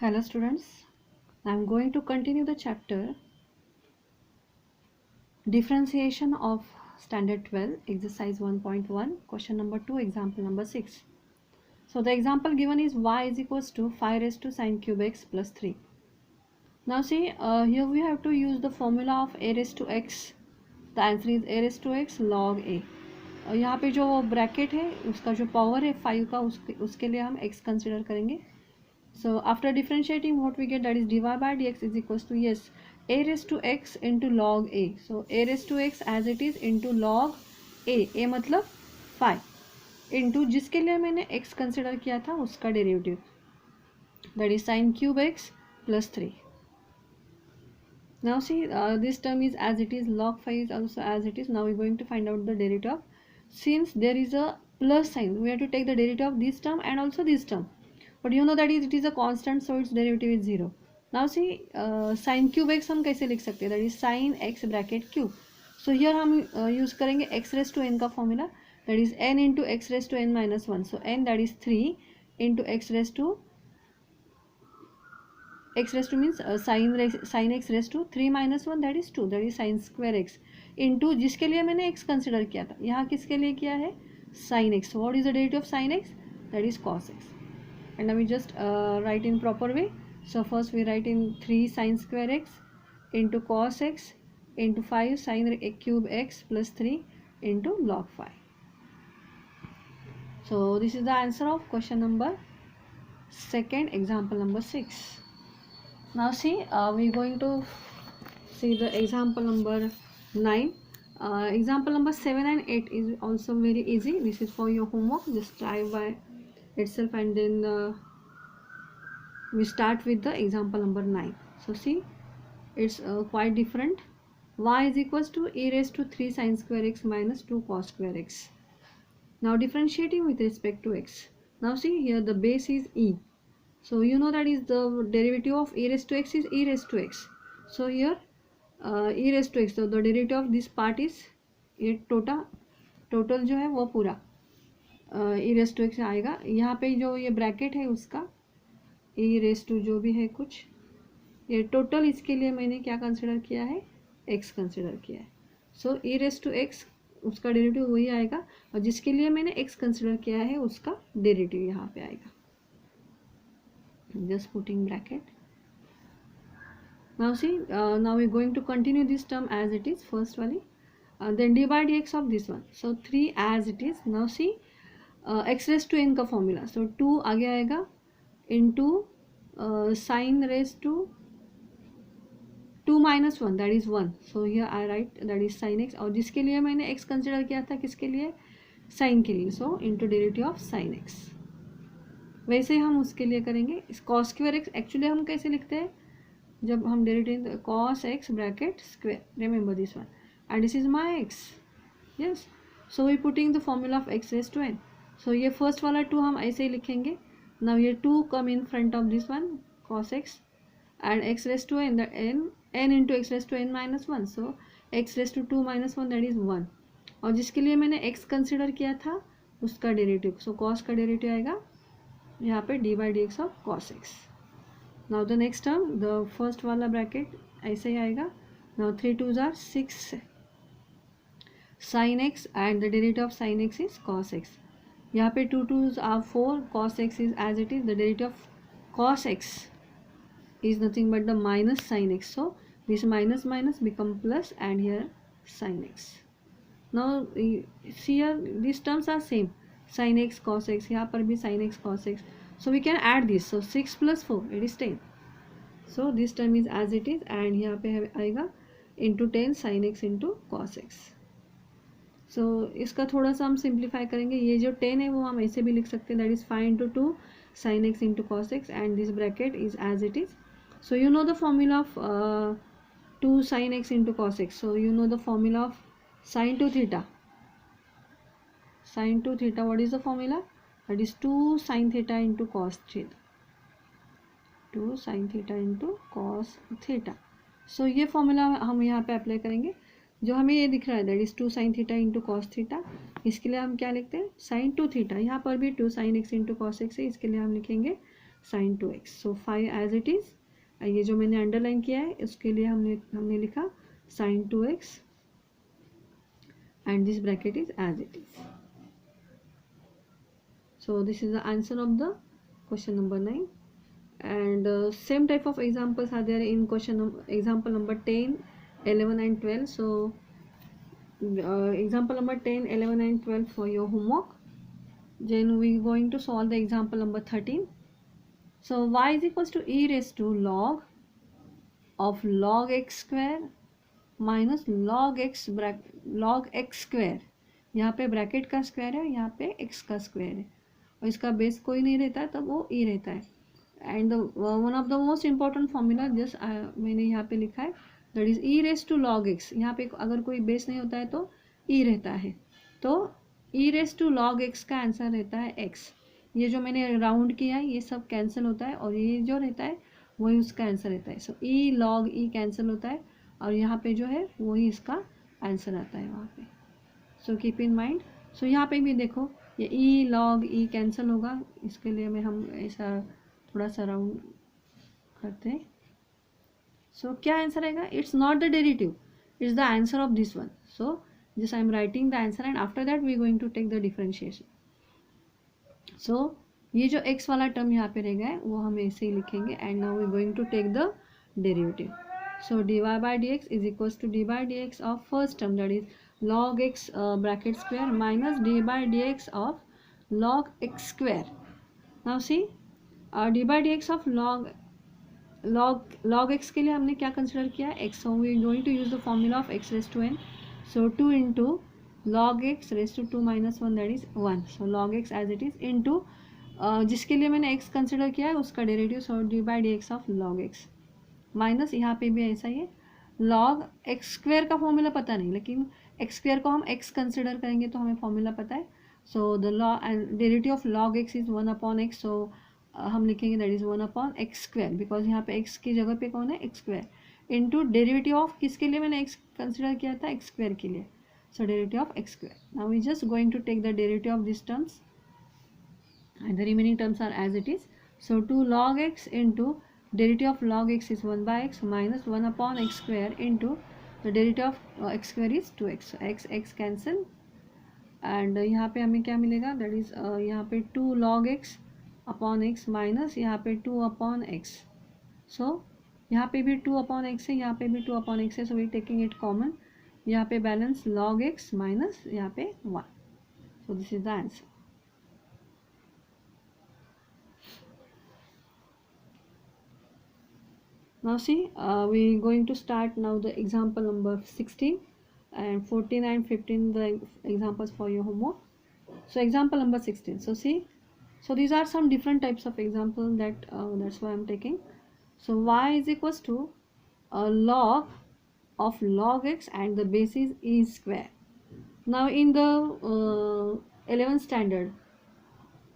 Hello students, I am going to continue the chapter differentiation of standard 12 exercise 1.1 question number 2 example number 6. So the example given is y is equals to 5 raised to sine cube x plus 3. Now see here we have to use the formula of a raised to x. The answer is a raised to x log a. यहाँ पे जो bracket है उसका जो power है 5 का उसके लिए हम x कंसिडर करेंगे. So after differentiating what we get, that is dy by dx is equals to yes a raised to x into log a. So a raised to x as it is into log a मतलब 5 into जिसके लिए मैंने x consider किया था उसका derivative, that is sin cube x plus 3. Now see this term is as it is, log 5 is also as it is. Now we are going to find out the derivative. Since there is a plus sign, we have to take the derivative of this term and also this term. But you know that it is a constant, so its derivative is 0. Now see sin cube x हम कैसे लिख सकते हैं, that is sin x bracket cube. So here हम use करेंगे x raised to n का formula, that is n into x raised to n minus 1. So n that is 3 into x raised to means sin x raised to 3 minus 1 that is 2, that is sin square x into जिसके लिए मैंने x consider किया था, यहाँ किसके लिए किया है sin x. So what is the derivative of sin x, that is cos x. And now we just write in proper way. So first we write in 3 sin square x into cos x into 5 sin cube x plus 3 into log 5. So this is the answer of question number 2, example number 6. Now see we are going to see the example number 9. Example number 7 and 8 is also very easy. This is for your homework, just try by itself, and then we start with the example number 9. So see it's quite different. Y is equals to e raised to 3 sin square x minus 2 cos square x. Now differentiating with respect to x. Now see here the base is e. So you know that is the derivative of e raised to x is e raised to x. So here e raised to x, so the derivative of this part is ये total जो है वो पूरा e raised to x आएगा. यहाँ पे जो ये ब्रैकेट है उसका e raised to जो भी है कुछ, ये टोटल इसके लिए मैंने क्या कंसिडर किया है, x कंसिडर किया है. सो e raised to x उसका डेरिवेटिव वही आएगा, और जिसके लिए मैंने x कंसिडर किया है उसका डेरिवेटिव यहाँ पे आएगा. Just putting bracket. Now see now we are going to continue this term as it is, first वाली, then d by dx of this one. So 3 as it is. Now see x raised to n का formula, so 2 आगे आएगा into sin raised to 2 minus 1 that is 1. So here I write that is sin x, और जिसके लिए मैंने x consider किया था किसके लिए, sin के लिए, so into derivative of sin x. वैसे हम उसके लिए करेंगे cos square x. एक्चुअली हम कैसे लिखते हैं जब हम derivative cos x bracket square, remember this one, and this is my x, yes. So we putting the formula of x raised to n. So ये फर्स्ट वाला 2 हम ऐसे ही लिखेंगे. Now ये 2 come in front of this one cos x and x raised to n, the n into x raised to n minus 1. So x raised to 2 minus 1 that is 1, और जिसके लिए मैंने x कंसिडर किया था उसका derivative, सो cos का derivative आएगा यहाँ पे d by dx of cos x. Now the next term, the first वाला ब्रैकेट ऐसे ही आएगा. Now 3 2s are 6 sin x and the derivative of sin x is cos x. यहाँ पे 2 2s are 4, cos x is as it is, the derivative of cos x is nothing but the minus sin x. So this minus minus become plus and here sin x. Now see here these terms are same, sin x cos x, यहाँ पर भी sin x cos x. So we can add this. So 6 plus 4 it is 10. So this term is as it is, and यहाँ पे आएगा into 10 sin x into cos x. So इसका थोड़ा सा हम सिंप्लीफाई करेंगे. ये जो 10 है वो हम ऐसे भी लिख सकते हैं, that is 5 into 2 sin x into cos x, and this bracket is as it is. So you know the formula of 2 sin x into cos x. So you know the formula of sin 2 theta. Sin 2 theta, what is the formula? That is 2 sin theta into cos theta. 2 sin theta into cos theta. So ये formula हम यहाँ पे apply करेंगे. जो हमें ये दिख रहा है that is 2 sin theta into cos theta, इसके लिए हम क्या लिखते हैं sin 2 थीटा. यहाँ पर भी 2 sin x into cos x है, इसके लिए हम लिखेंगे sine 2x. So 5 as it is. ये जो मैंने अंडरलाइन किया है उसके लिए हमने लिखा sign 2x and this bracket is as it is. So this is the answer of the question number 9. And same type of examples are there in example number 10, 11 and 12. So example number 10, 11 and 12 for your homework. Then we are going to solve the example number 13. So y is equals to e raised to log of log x square minus log x square. यहाँ पे bracket का square है, यहाँ पे x का square है और इसका बेस कोई नहीं रहता है तब वो ई रहता है. And one of the most important formula just मैंने यहाँ पे लिखा है that is e raise to log x. यहाँ पे अगर कोई बेस नहीं होता है तो ई रहता है, तो ई रेस टू लॉग एक्स का आंसर रहता है एक्स. ये जो मैंने राउंड किया है ये सब कैंसिल होता है और ये जो रहता है वही उसका आंसर रहता है. सो ई लॉग ई कैंसिल होता है और यहाँ पे जो है वही इसका आंसर आता है वहाँ पे. So keep in mind. सो यहाँ पे भी देखो ये ई लॉग ई कैंसिल होगा, इसके लिए मैं हम ऐसा थोड़ा सा राउंड करते हैं. सो क्या आंसर आएगा? It's not the derivative, it's the answer of this one. So just I am writing the answer and after that we going to take the differentiation. So ये जो एक्स वाला टर्म यहाँ पे रह गया है वो हम ऐसे ही लिखेंगे and now we going to take the derivative. So dy by dx is equals to d by dx of first term, that is log x bracket square minus d by dx of log x square. Now see d by dx of log x के लिए हमने क्या consider किया x. So we are going to use the formula of x raised to n. So 2 into log x raised to 2 minus 1, that is 1. So log x as it is into जिसके लिए मैंने x consider किया है उसका derivative. So d by dx of log x minus यहाँ पे भी ऐसा ही है लॉग एक्स स्क्वेयर का फॉर्मूला पता नहीं, लेकिन एक्स स्क्वेयर को हम एक्स कंसिडर करेंगे तो हमें फॉर्मूला पता है. So the derivative of log x is 1 upon x. So हम लिखेंगे that is 1 upon x square because यहाँ पे एक्स की जगह पे कौन है x square into derivative of किसके लिए मैंने एक्स कंसिडर किया था एक्स स्क्वेयर के लिए. So derivative of x square. Now we just going to take the derivative of this terms and the remaining terms are as it is. So 2 log x into derivative of log x is 1 by x minus 1 upon x square into the derivative of x square is 2x. So x cancel and यहाँ पे हमें क्या मिलेगा that is यहाँ पे 2 log x upon x minus यहाँ पे 2 upon x. So यहाँ पे भी 2 upon x है, यहाँ पे भी 2 upon x है. So we taking it common. यहाँ पे balance log x minus यहाँ पे 1. So this is the answer. Now see we going to start now the example number 16 and 14 and 15 the examples for your homework. So example number 16. So see, so these are some different types of examples that that's why I'm taking. So y is equals to a log of log x and the base is e square. Now in the 11th standard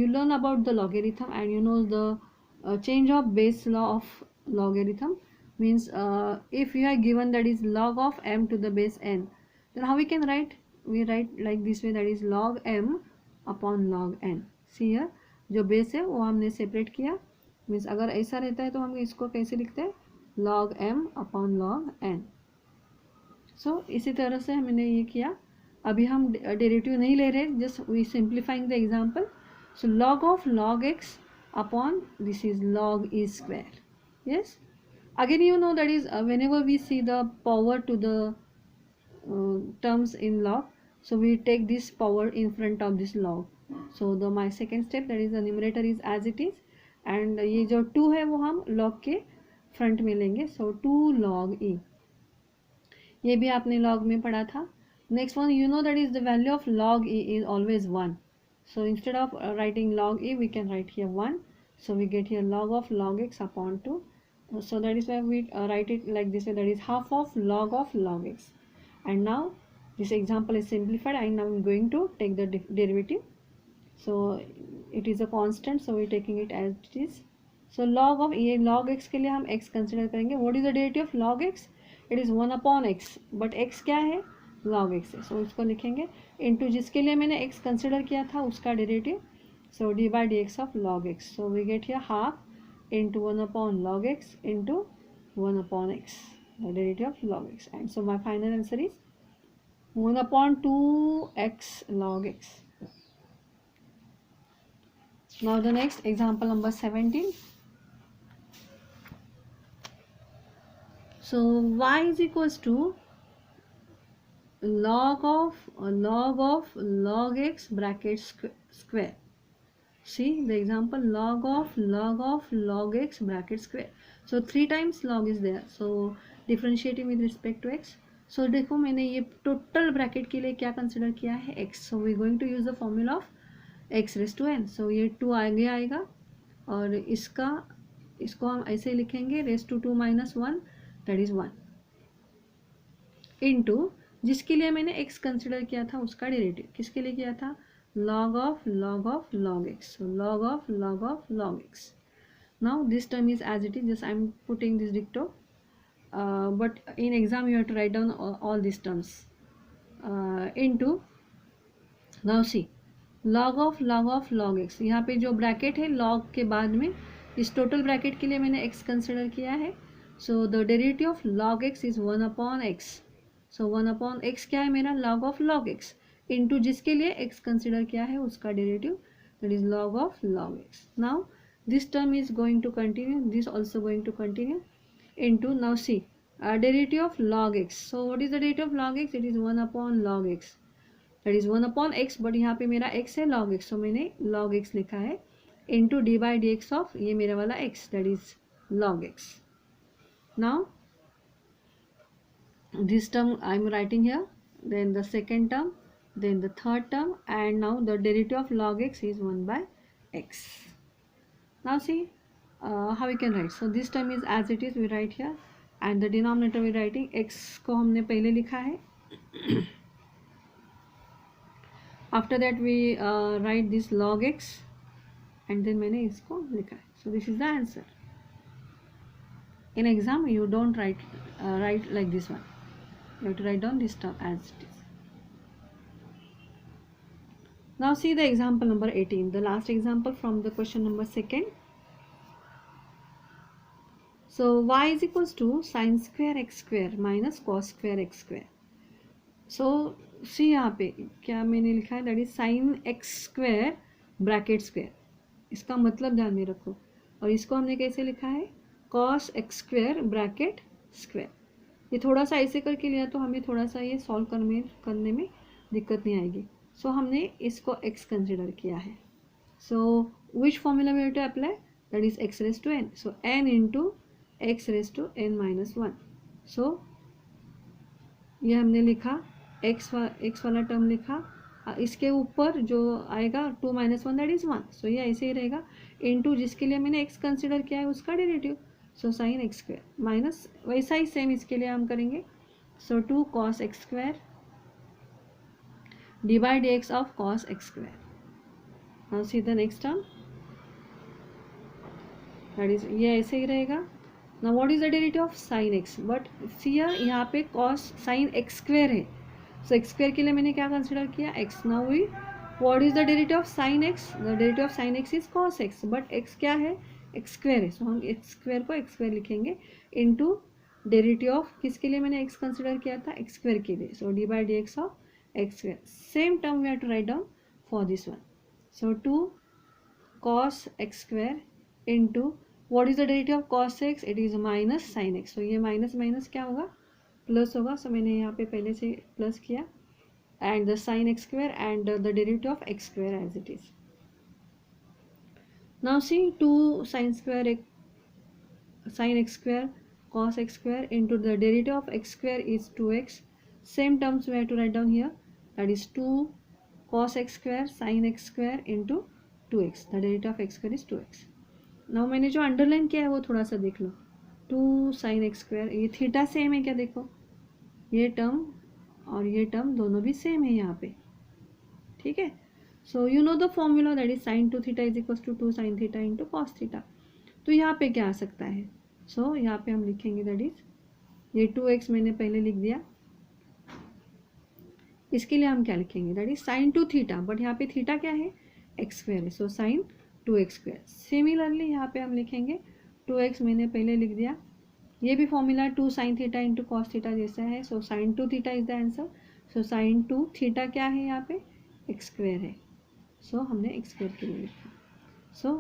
you learn about the logarithm and you know the change of base law of logarithm means if you are given that is log of m to the base n, then how we can write? We write like this way, that is log m upon log n. See here जो base है वो हमने separate किया. Means अगर ऐसा रहता है तो हम इसको कैसे लिखते हैं log m upon log n. सो इसी तरह से हमने ये किया. अभी हम डेरिवेटिव नहीं ले रहे, just we simplifying the example. So log of log x upon this is log e square. Yes, again you know that is whenever we see the power to the terms in log, so we take this power in front of this log. So the my second step, that is the numerator is as it is and ये जो 2 है वो हम log के front में लेंगे. So 2 log e, ये भी आपने log में पढ़ा था. Next one, you know that is the value of log e is always 1. So instead of writing log e we can write here 1. So we get here log of log x upon 2. So that is why we write it like this way, that is half of log x. And now this example is simplified and now I'm going to take the derivative. So it is a constant, so we're taking it as it is. So log of ये log x के लिए हम x consider करेंगे. What is the derivative of log x? It is 1 upon x, but x क्या है log x है. So इसको लिखेंगे into जिसके लिए मैंने x consider किया था उसका derivative. So d by dx of log x. So we get here half into 1 upon log x into 1 upon x, the derivative of log x. And so my final answer is 1 upon 2x log x. Now the next example number 17. So y is equals to log of log x bracket square. See the example, log of log x bracket square. So 3 times log is there. So differentiating with respect to x. So देखो मैंने ये total bracket के लिए क्या consider किया है, x. So we going to use the formula of x raised to n. So ये 2 आगे आएगा और इसको हम ऐसे लिखेंगे raised to 2 minus 1, that is 1, into जिसके लिए मैंने x कंसिडर किया था उसका डेरिवेटिव, किसके लिए किया था, log of log x. So log of log x. Now this term is as it is, just I am putting this dicto, but in exam you have to write down all these terms, into, now see log of log x. यहाँ पे जो bracket है log के बाद में, इस total bracket के लिए मैंने x कंसिडर किया है. So the derivative of log x is 1 upon x. So 1 upon x क्या है मेरा, log of log x, into जिसके लिए x कंसिडर किया है उसका derivative, that is log of log x. Now this term is going to continue, this also going to continue, into, now see derivative of log x. So what is the derivative of log x, it is 1 upon log x, that is 1 upon x, but यहाँ पे मेरा x है log x, so मैंने log x लिखा है, into d by dx of ये मेरा वाला x, that is log x. Now this term I am writing here, then the second term, then the third term, and now the derivative of log x is 1 by x. Now see how we can write. So this term is as it is, we write here, and the denominator we writing, x को हमने पहले लिखा है, after that we write this log x, and then मैंने इसको लिखा है. So this is the answer. In exam you don't write like this one, you have to write down this term as it is. Now see the example number 18, the last example from the question number 2. So y is equals to sin square x square minus cos square x square. So see यहाँ पे क्या मैंने लिखा है, that is sin x square bracket square. इसका मतलब ध्यान में रखो, और इसको हमने कैसे लिखा है, cos x square bracket square. ये थोड़ा सा ऐसे करके लिया तो हमें थोड़ा सा ये सॉल्व करने में दिक्कत नहीं आएगी. सो हमने इसको x कंसिडर किया है. So which formula we have to apply, that is x raise to n. So n into x raise to n minus 1. So ये हमने लिखा, x वाला टर्म लिखा, इसके ऊपर जो आएगा 2 minus 1, दैट इज 1. सो ये ऐसे ही रहेगा, इंटू जिसके लिए मैंने x कंसिडर किया है उसका derivative, so sine x square, minus वैसा ही सेम इसके लिए हम करेंगे. So 2 cos x square d by d x of cos x square. Now see the next term, that is ये ऐसे ही रहेगा. Now what is the derivative of sine x, but see यहाँ पे cos साइन x स्क्वायर है. सो x square के लिए मैंने क्या कंसिडर किया, x. Now we what is the derivative of sine x, the derivative of sine x is cos x, but x क्या है, एक्स स्क्वायर है. सो हम एक्स स्क्वायर को एक्स स्क्वायर लिखेंगे, इंटू डेरिवेटिव ऑफ किसके लिए मैंने एक्स कंसिडर किया था, एक्स स्क्वायर के लिए. So d by d x of x square. Same term we have to write down for this one. So 2 cos x square into what is the derivative of cos x, it is minus sine x. So ये minus minus क्या होगा, plus होगा. सो मैंने यहाँ पे पहले से plus किया, and the sine x square and the derivative of x square as it is. Now see 2 sin square sin x square cos x square into the derivative of x square is 2x. Same terms we have to write down here, that is 2 cos x square sin x square into 2x. The derivative of x square is 2x. Now मैंने जो underline किया है वो थोड़ा सा देख लो. 2 sin x square, ये theta same है क्या, देखो ये टर्म और ये टर्म दोनों भी सेम है यहाँ पे, ठीक है. So you know the formula, that is sin 2 theta is equal to 2 sin theta into cos theta. तो यहाँ पे क्या आ सकता है, सो यहाँ पे हम लिखेंगे दैट इज ये 2x मैंने पहले लिख दिया, इसके लिए हम क्या लिखेंगे, that is sin 2 theta, but यहाँ पे थीटा क्या है, x स्क्वायर है. सो sin 2x स्क्वायर. सिमिलरली यहाँ पे हम लिखेंगे 2x मैंने पहले लिख दिया, ये भी formula 2 sine theta into cos theta जैसा है, so sine 2 theta is the answer. So sine 2 theta क्या है यहाँ पे, एक्स स्क्वेयर है, सो हमने एक्स स्क्वेयर के लिए लिखा। सो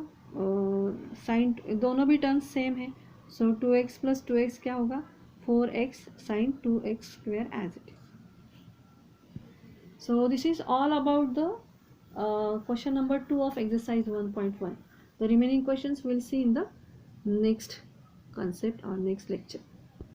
साइन दोनों भी टर्म्स सेम है, सो 2x प्लस 2x क्या होगा, 4x sine 2x square as it is. So this is all about the question number 2 of exercise 1.1. The remaining questions we'll see in the next concept or next lecture.